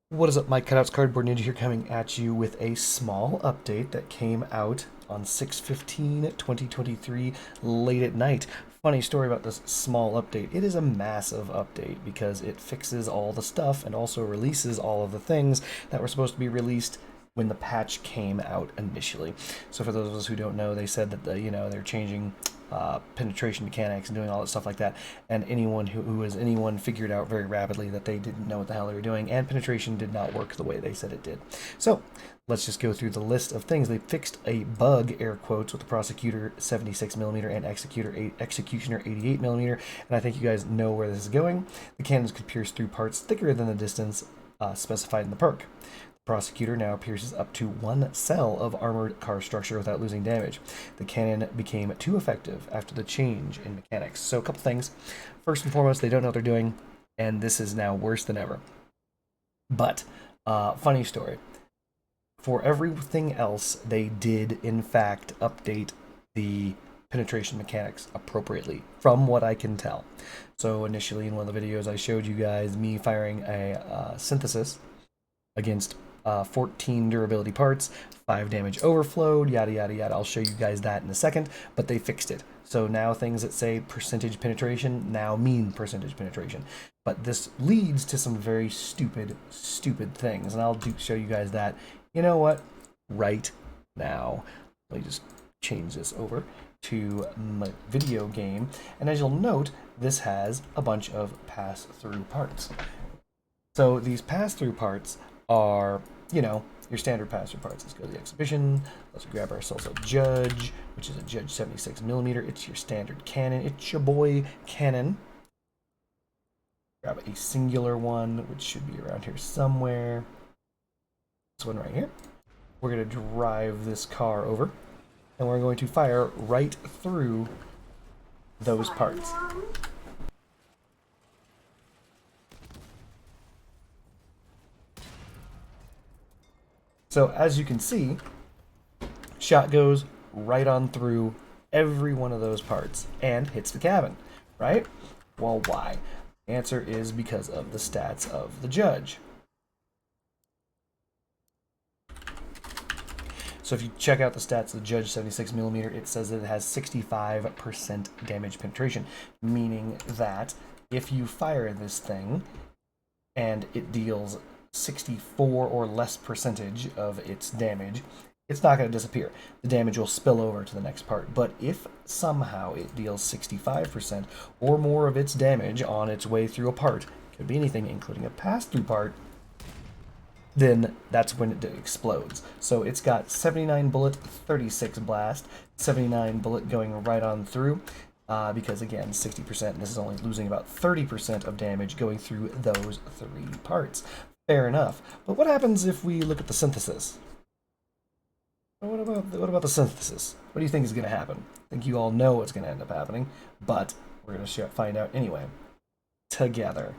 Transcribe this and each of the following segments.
What is up, my cutouts Cardboard Ninja here, coming at you with a small update that came out on 6/15/2023 late at night. Funny story about this small update. It is a massive update because it fixes all the stuff and also releases all of the things that were supposed to be released when the patch came out initially. So for those of us who don't know, they said that they're changing penetration mechanics and doing all that stuff like that. And anyone anyone figured out very rapidly that they didn't know what the hell they were doing, and penetration did not work the way they said it did. So let's just go through the list of things. They fixed a bug, air quotes, with the prosecutor 76mm and executioner 88mm, and I think you guys know where this is going. The cannons could pierce through parts thicker than the distance specified in the perk. Prosecutor now pierces up to one cell of armored car structure without losing damage. The cannon became too effective after the change in mechanics. So a couple things. First and foremost, they don't know what they're doing, and this is now worse than ever. But, funny story. For everything else, they did in fact update the penetration mechanics appropriately, from what I can tell. So initially in one of the videos I showed you guys me firing a synthesis against 14 durability parts, 5 damage overflowed, yada yada yada. I'll show you guys that in a second, but they fixed it. So now things that say percentage penetration now mean percentage penetration. But this leads to some very stupid things, and I'll show you guys that. You know what? Right now. Let me just change this over to my video game, and as you'll note, this has a bunch of pass-through parts. So these pass-through parts are, your standard pass-through parts. Let's go to the exhibition. Let's grab ourselves a Judge, which is a Judge 76mm. It's your standard cannon. It's your boy cannon. Grab a singular one, which should be around here somewhere. This one right here. We're going to drive this car over, and we're going to fire right through those parts. So as you can see, shot goes right on through every one of those parts and hits the cabin, right? Well, why? The answer is because of the stats of the Judge. So if you check out the stats of the Judge 76mm, it says that it has 65% damage penetration, meaning that if you fire this thing and it deals 64 or less percentage of its damage, it's not going to disappear. The damage will spill over to the next part. But if somehow it deals 65% or more of its damage on its way through a part, could be anything, including a pass-through part, then that's when it explodes. So it's got 79 bullet, 36 blast, 79 bullet going right on through, because again, 60%, and this is only losing about 30% of damage going through those 3 parts. Fair enough. But what happens if we look at the synthesis? What about the synthesis? What do you think is going to happen? I think you all know what's going to end up happening, but we're going to find out anyway. Together.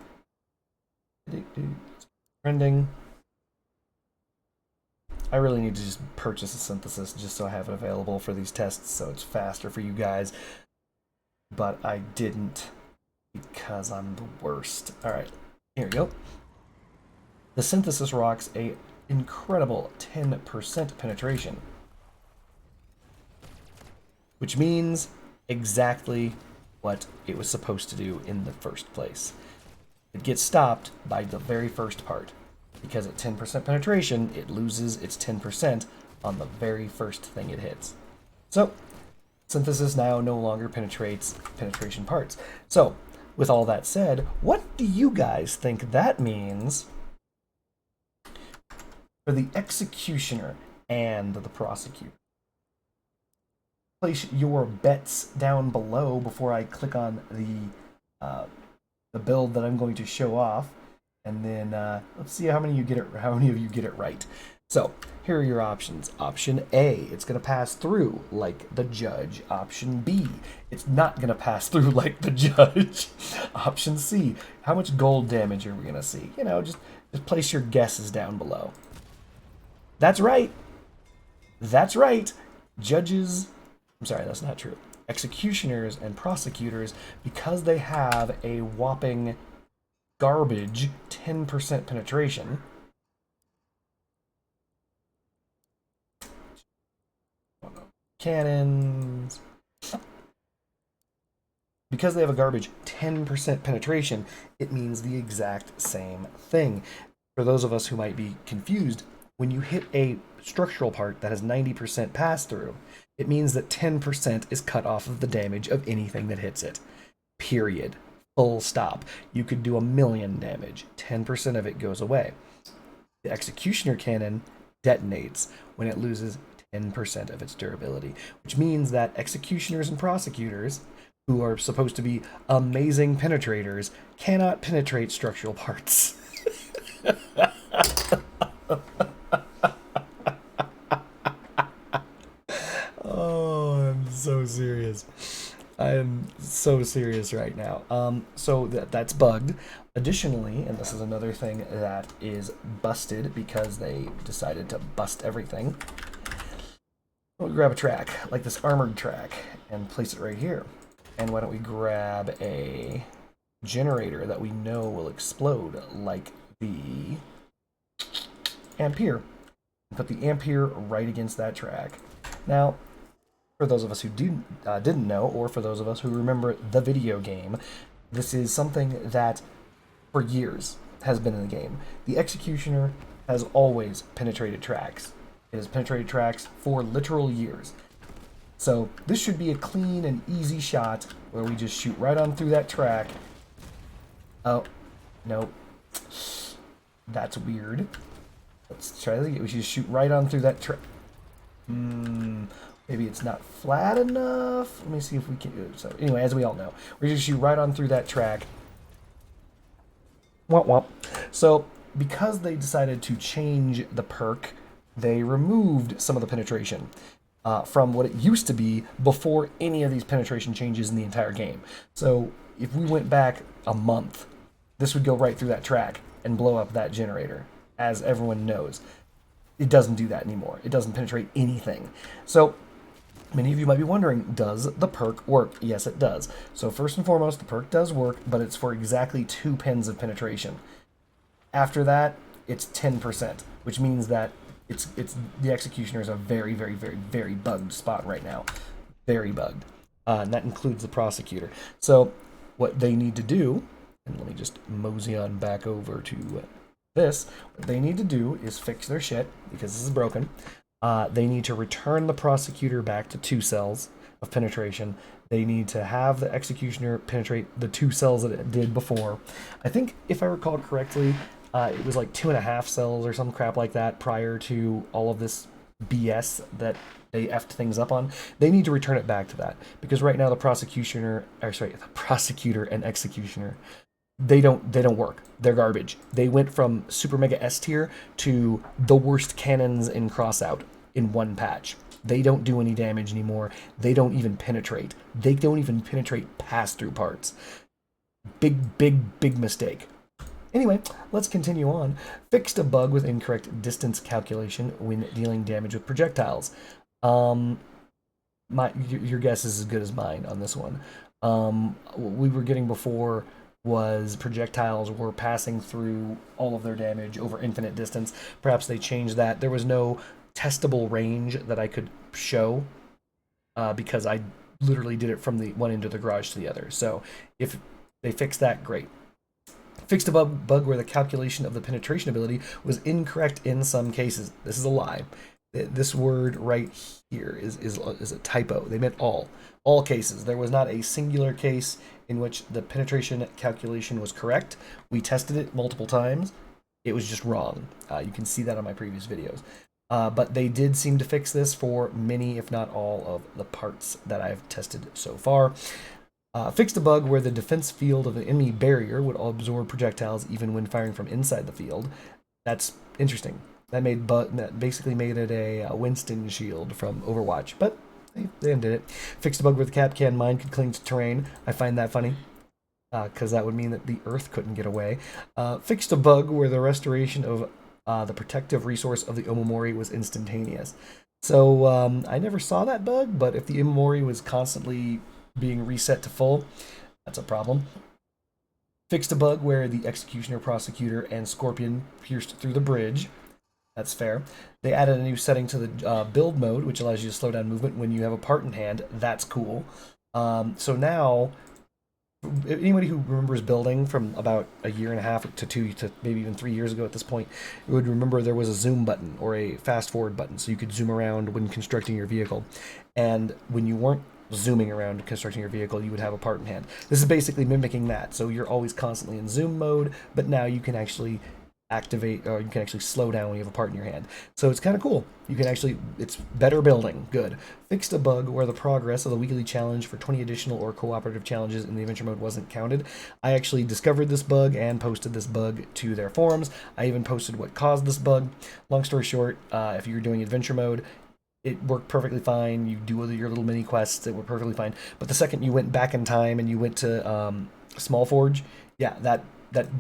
Trending. I really need to just purchase a synthesis just so I have it available for these tests so it's faster for you guys. But I didn't because I'm the worst. Alright, here we go. The synthesis rocks a incredible 10% penetration, which means exactly what it was supposed to do in the first place. It gets stopped by the very first part, because at 10% penetration, it loses its 10% on the very first thing it hits. So, synthesis now no longer penetrates penetration parts. So, with all that said, what do you guys think that means for the executioner and the prosecutor? Place your bets down below before I click on the build that I'm going to show off, and then let's see how many of you get it right. So here are your options. Option A, it's going to pass through like the Judge. Option B, it's not going to pass through like the Judge. Option C, how much gold damage are we going to see? Just place your guesses down below. That's right. That's right. Judges, I'm sorry, that's not true. Executioners and prosecutors, because they have a whopping garbage 10% penetration, cannons. Because they have a garbage 10% penetration, it means the exact same thing. For those of us who might be confused, when you hit a structural part that has 90% pass through, it means that 10% is cut off of the damage of anything that hits it. Period. Full stop. You could do 1,000,000 damage. 10% of it goes away. The executioner cannon detonates when it loses 10% of its durability, which means that executioners and prosecutors, who are supposed to be amazing penetrators, cannot penetrate structural parts. Oh, I'm so serious. I am so serious right now. So that's bugged. Additionally, and this is another thing that is busted because they decided to bust everything. We'll grab a track, like this armored track, and place it right here. And why don't we grab a generator that we know will explode, like the Ampere. Put the Ampere right against that track. Now, for those of us who didn't know, or for those of us who remember the video game, this is something that for years has been in the game. The Executioner has always penetrated tracks. It has penetrated tracks for literal years. So this should be a clean and easy shot where we just shoot right on through that track. Oh, no. That's weird. Let's try this again. We should shoot right on through that track. Maybe it's not flat enough. Let me see if we can. So anyway, as we all know, we're just shoot right on through that track. Womp womp. So because they decided to change the perk, they removed some of the penetration from what it used to be before any of these penetration changes in the entire game. So if we went back a month, this would go right through that track and blow up that generator, as everyone knows. It doesn't do that anymore. It doesn't penetrate anything. So many of you might be wondering, does the perk work? Yes, it does. So first and foremost, the perk does work, but it's for exactly 2 pins of penetration. After that, it's 10%, which means that it's the Executioner is a very, very, very, very bugged spot right now. Very bugged. And that includes the Prosecutor. So what they need to do, and let me just mosey on back over to this, what they need to do is fix their shit, because this is broken. They need to return the Prosecutor back to 2 cells of penetration. They need to have the Executioner penetrate the 2 cells that it did before. I think, if I recall correctly, it was like 2.5 cells or some crap like that prior to all of this BS that they effed things up on. They need to return it back to that, because right now the Prosecutor and Executioner, they don't work. They're garbage. They went from Super Mega S tier to the worst cannons in Crossout in one patch. They don't do any damage anymore. They don't even penetrate. They don't even penetrate pass-through parts. Big, big, big mistake. Anyway, let's continue on. Fixed a bug with incorrect distance calculation when dealing damage with projectiles. Your guess is as good as mine on this one. What we were getting before was projectiles were passing through all of their damage over infinite distance. Perhaps they changed that. There was no testable range that I could show because I literally did it from the one end of the garage to the other. So if they fixed that, great. Fixed a bug where the calculation of the penetration ability was incorrect in some cases. This is a lie. This word right here is a typo. They meant all cases. There was not a singular case in which the penetration calculation was correct. We tested it multiple times. It was just wrong. You can see that on my previous videos. But they did seem to fix this for many, if not all, of the parts that I've tested so far. Fixed a bug where the defense field of the enemy barrier would absorb projectiles even when firing from inside the field. That's interesting. That basically made it a Winston shield from Overwatch, but they undid it. Fixed a bug where the Capcan mine could cling to terrain. I find that funny, because that would mean that the Earth couldn't get away. Fixed a bug where the restoration of the protective resource of the Omamori was instantaneous. So I never saw that bug, but if the Omamori was constantly being reset to full, that's a problem. Fixed a bug where the Executioner, Prosecutor, and Scorpion pierced through the bridge. That's fair. They added a new setting to the build mode, which allows you to slow down movement when you have a part in hand. That's cool. So now, anybody who remembers building from about a year and a half to 2 to maybe even 3 years ago at this point, would remember there was a zoom button or a fast forward button, so you could zoom around when constructing your vehicle. And when you weren't zooming around constructing your vehicle, you would have a part in hand. This is basically mimicking that. So you're always constantly in zoom mode, but now you can actually activate, or you can actually slow down when you have a part in your hand. So it's kind of cool. You can actually, it's better building. Good. Fixed a bug where the progress of the weekly challenge for 20 additional or cooperative challenges in the adventure mode wasn't counted. I actually discovered this bug and posted this bug to their forums. I even posted what caused this bug. Long story short, if you're doing adventure mode, it worked perfectly fine. You do your little mini quests, it worked perfectly fine. But the second you went back in time and you went to Small Forge, yeah, that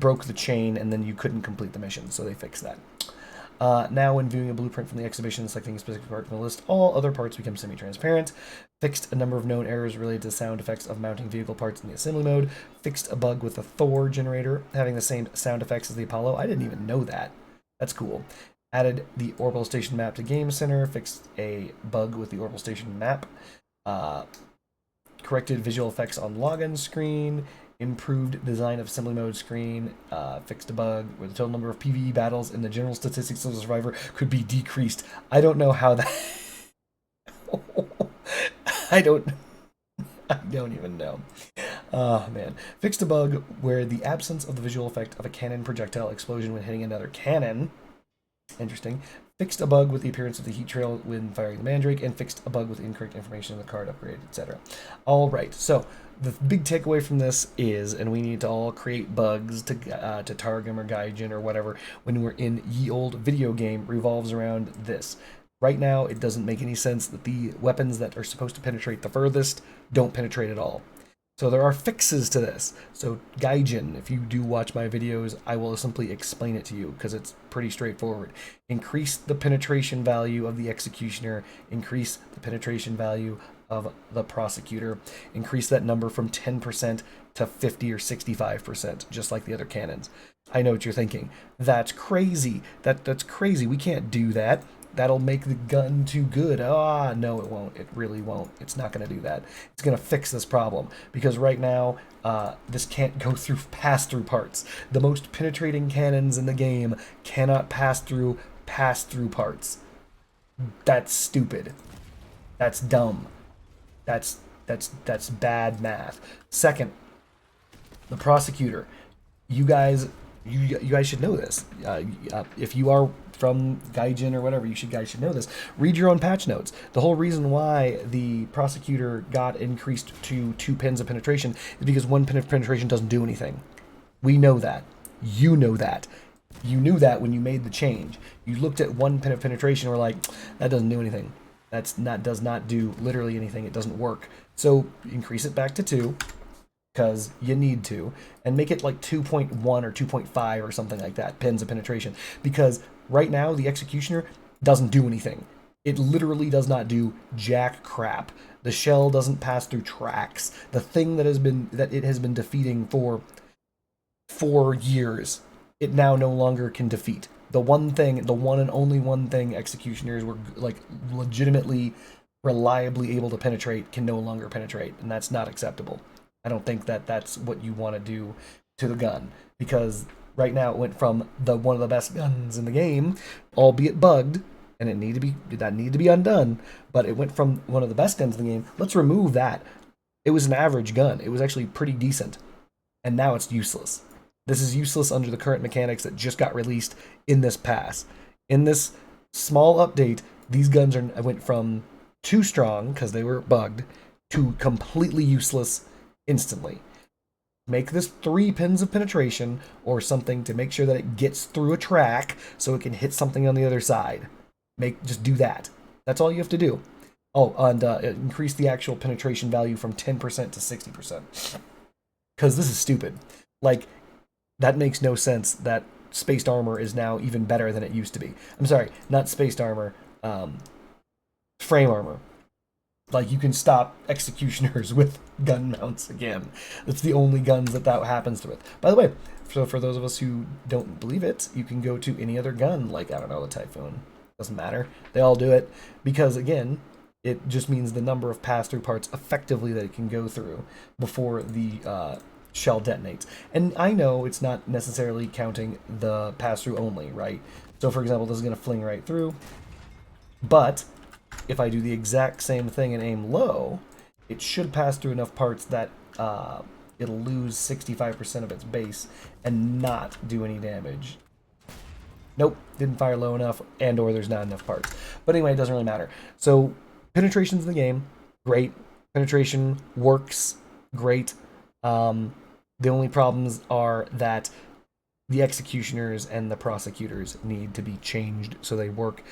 broke the chain, and then you couldn't complete the mission, so they fixed that. Now, when viewing a blueprint from the exhibition, selecting a specific part from the list, all other parts become semi-transparent. Fixed a number of known errors related to sound effects of mounting vehicle parts in the assembly mode. Fixed a bug with the Thor generator having the same sound effects as the Apollo. I didn't even know that. That's cool. Added the orbital station map to Game Center. Fixed a bug with the orbital station map. Corrected visual effects on login screen. Improved design of assembly mode screen, fixed a bug where the total number of PvE battles in the general statistics of the survivor could be decreased. I don't know how that. I don't. I don't even know. Oh man. Fixed a bug where the absence of the visual effect of a cannon projectile explosion when hitting another cannon. Interesting. Fixed a bug with the appearance of the heat trail when firing the Mandrake, and fixed a bug with incorrect information in the card upgrade, etc. All right, so the big takeaway from this is, and we need to all create bugs to Targum or Gaijin or whatever when we're in ye old video game, revolves around this. Right now, it doesn't make any sense that the weapons that are supposed to penetrate the furthest don't penetrate at all. So there are fixes to this. So Gaijin, if you do watch my videos, I will simply explain it to you because it's pretty straightforward. Increase the penetration value of the executioner, increase the penetration value of the prosecutor, increase that number from 10% to 50 or 65%, just like the other cannons. I know what you're thinking. That's crazy. That's crazy. We can't do that. That'll make the gun too good. Ah, no, it won't. It really won't. It's not going to do that. It's going to fix this problem because right now, this can't go through pass-through parts. The most penetrating cannons in the game cannot pass through parts. That's stupid. That's dumb. That's bad math. Second, the prosecutor. You guys should know this. If you are from Gaijin or whatever, you guys should know this. Read your own patch notes. The whole reason why the prosecutor got increased to 2 pins of penetration is because 1 pin of penetration doesn't do anything. We know that. You know that. You knew that when you made the change. You looked at 1 pin of penetration and were like, that doesn't do anything. Does not do literally anything. It doesn't work. So increase it back to 2. Because you need to, and make it like 2.1 or 2.5 or something like that, pins of penetration. Because right now, the Executioner doesn't do anything. It literally does not do jack crap. The shell doesn't pass through tracks. The thing that it has been defeating for 4 years, it now no longer can defeat. The one and only one thing Executioners were like legitimately, reliably able to penetrate can no longer penetrate, and that's not acceptable. I don't think that that's what you want to do to the gun, because right now it went from one of the best guns in the game, albeit bugged, and that need to be undone, but it went from one of the best guns in the game. Let's remove that. It was an average gun. It was actually pretty decent, and now it's useless. This is useless under the current mechanics that just got released in this pass. In this small update, these guns went from too strong because they were bugged to completely useless instantly. Make this 3 pins of penetration or something to make sure that it gets through a track so it can hit something on the other side. Just do that. That's all you have to do. Oh, and increase the actual penetration value from 10% to 60%. Because this is stupid. Like, that makes no sense that spaced armor is now even better than it used to be. I'm sorry, not spaced armor, frame armor. Like, you can stop executioners with gun mounts again. It's the only guns that happens to it. By the way, so for those of us who don't believe it, you can go to any other gun, like, I don't know, the Typhoon. Doesn't matter. They all do it because, again, it just means the number of pass-through parts effectively that it can go through before the shell detonates. And I know it's not necessarily counting the pass-through only, right? So, for example, this is going to fling right through, but if I do the exact same thing and aim low, it should pass through enough parts that it'll lose 65% of its base and not do any damage. Nope, didn't fire low enough, and or there's not enough parts. But anyway, it doesn't really matter. So penetration's in the game, great. Penetration works, great. The only problems are that the executioners and the prosecutors need to be changed so they work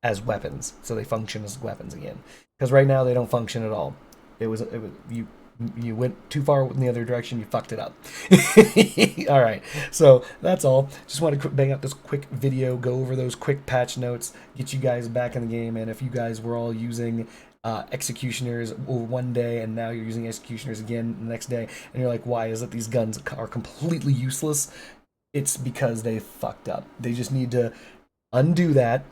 as weapons, so they function as weapons again. Because right now they don't function at all. It was you went too far in the other direction, you fucked it up. All right, so that's all. Just want to bang out this quick video, go over those quick patch notes, get you guys back in the game. And if you guys were all using executioners over one day and now you're using executioners again the next day, and you're like, why is it these guns are completely useless? It's because they fucked up. They just need to undo that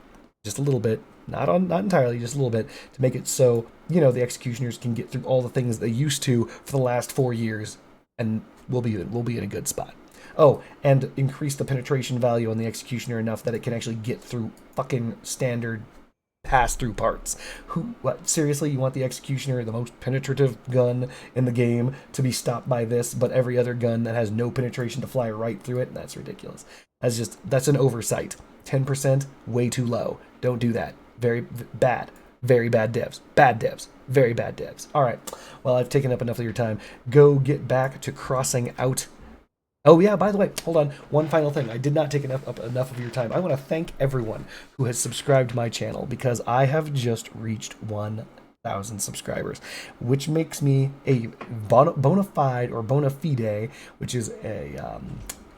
just a little bit, not entirely, just a little bit, to make it so, you know, the executioners can get through all the things they used to for the last 4 years, and we'll be in a good spot. Oh, and increase the penetration value on the executioner enough that it can actually get through fucking standard pass-through parts. What, seriously, you want the executioner, the most penetrative gun in the game, to be stopped by this, but every other gun that has no penetration to fly right through it? That's ridiculous. That's an oversight. 10%, way too low. Don't do that. Very bad. Very bad devs. Bad devs. Very bad devs. All right. Well, I've taken up enough of your time. Go get back to crossing out. Oh, yeah, by the way, hold on. One final thing. I did not take enough of your time. I want to thank everyone who has subscribed to my channel because I have just reached 1,000 subscribers, which makes me a bona fide, or bona fide, which is a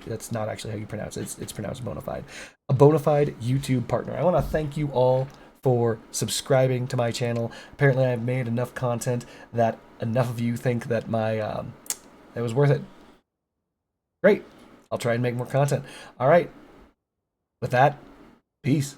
that's not actually how you pronounce it. It's pronounced bona fide. A bona fide YouTube partner. I want to thank you all for subscribing to my channel. Apparently, I've made enough content that enough of you think that it was worth it. Great. I'll try and make more content. All right. With that, peace.